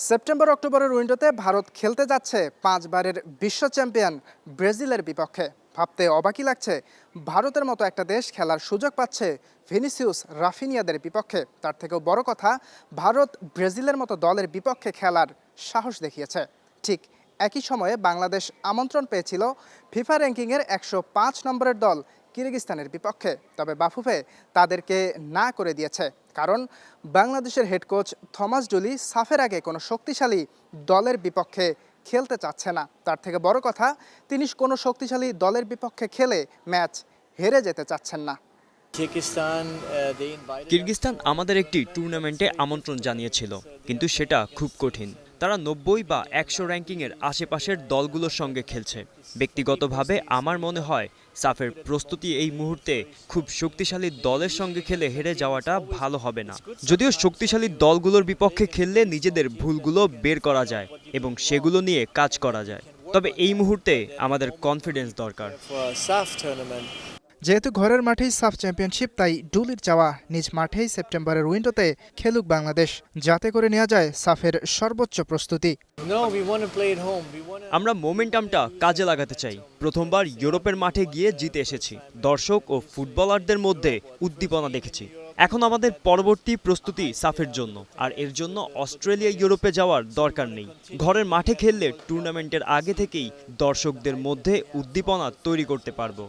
September অক্টোবরের উইন্ডোতে ভারত খেলতে যাচ্ছে 5 বারের বিশ্ব চ্যাম্পিয়ন ব্রাজিলের বিপক্ষে। ভাবতে অবাকই লাগছে, ভারতের মতো একটা দেশ খেলার সুযোগ পাচ্ছে ভিনিসিয়াস রাফিনিয়াদের বিপক্ষে। তার থেকেও বড় কথা, ভারত ব্রাজিলের মতো দলের বিপক্ষে খেলার সাহস দেখিয়েছে। ঠিক একই সময়ে বাংলাদেশ আমন্ত্রণ পেয়েছিল ফিফা র্যাঙ্কিংয়ের 105 নম্বরের দল কিরগিস্তানের বিপক্ষে। তবে বাফুফে তাদেরকে না করে দিয়েছে, কারণ বাংলাদেশের হেড কোচ থমাস ডুলি সাফের আগে কোনো শক্তিশালী দলের বিপক্ষে খেলতে চাচ্ছে না। তার থেকে বড় কথা, তিনি কোনো শক্তিশালী দলের বিপক্ষে খেলে ম্যাচ হেরে যেতে চাচ্ছেন না। কিরগিজস্তান আমাদের একটি টুর্নামেন্টে আমন্ত্রণ জানিয়েছিল, কিন্তু সেটা খুব কঠিন। তারা 90 বা 100 র্যাঙ্কিংয়ের আশেপাশের দলগুলোর সঙ্গে খেলছে। ব্যক্তিগতভাবে আমার মনে হয় সাফের প্রস্তুতি এই মুহূর্তে খুব শক্তিশালী দলের সঙ্গে খেলে হেরে যাওয়াটা ভালো হবে না। যদিও শক্তিশালী দলগুলোর বিপক্ষে খেললে নিজেদের ভুলগুলো বের করা যায় এবং সেগুলো নিয়ে কাজ করা যায়। তবে এই মুহূর্তে আমাদের কনফিডেন্স দরকার। যেহেতু ঘরের মাঠেই সাফ চ্যাম্পিয়নশিপ, তাই ডুলির চাওয়া নিজ মাঠেই সেপ্টেম্বরের উইন্ডোতে খেলুক বাংলাদেশ, যাতে করে নেওয়া যায় সাফের সর্বোচ্চ প্রস্তুতি। আমরা মোমেন্টামটা কাজে লাগাতে চাই। প্রথমবার ইউরোপের মাঠে গিয়ে জিতে এসেছি। দর্শক ও ফুটবলারদের মধ্যে উদ্দীপনা দেখেছি। এখন আমাদের পরবর্তী প্রস্তুতি সাফের জন্য, আর এর জন্য অস্ট্রেলিয়া ইউরোপে যাওয়ার দরকার নেই। ঘরের মাঠে খেললে টুর্নামেন্টের আগে থেকেই দর্শকদের মধ্যে উদ্দীপনা তৈরি করতে পারবো।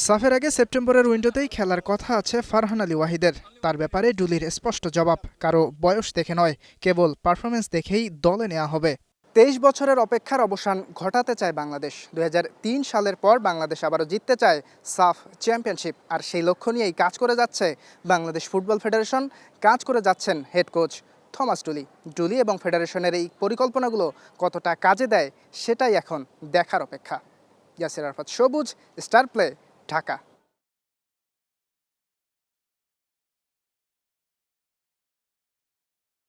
সাফের আগে সেপ্টেম্বরের উইন্ডোতেই খেলার কথা আছে ফারহান আলী ওয়াহিদের। তার ব্যাপারে ডুলির স্পষ্ট জবাব, কারো বয়স দেখে নয়, কেবল পারফরমেন্স দেখেই দলে নেওয়া হবে। 23 বছরের অপেক্ষার অবসান ঘটাতে চায় বাংলাদেশ। 2003 সালের পর বাংলাদেশ আবারও জিততে চায় সাফ চ্যাম্পিয়নশিপ, আর সেই লক্ষ্য নিয়েই কাজ করে যাচ্ছে বাংলাদেশ ফুটবল ফেডারেশন, কাজ করে যাচ্ছেন হেড কোচ থমাস ডুলি এবং ফেডারেশনের এই পরিকল্পনাগুলো কতটা কাজে দেয় সেটাই এখন দেখার অপেক্ষা। ইয়াসির আরাফাত, সবুজ, স্টার প্লে, ঢাকা।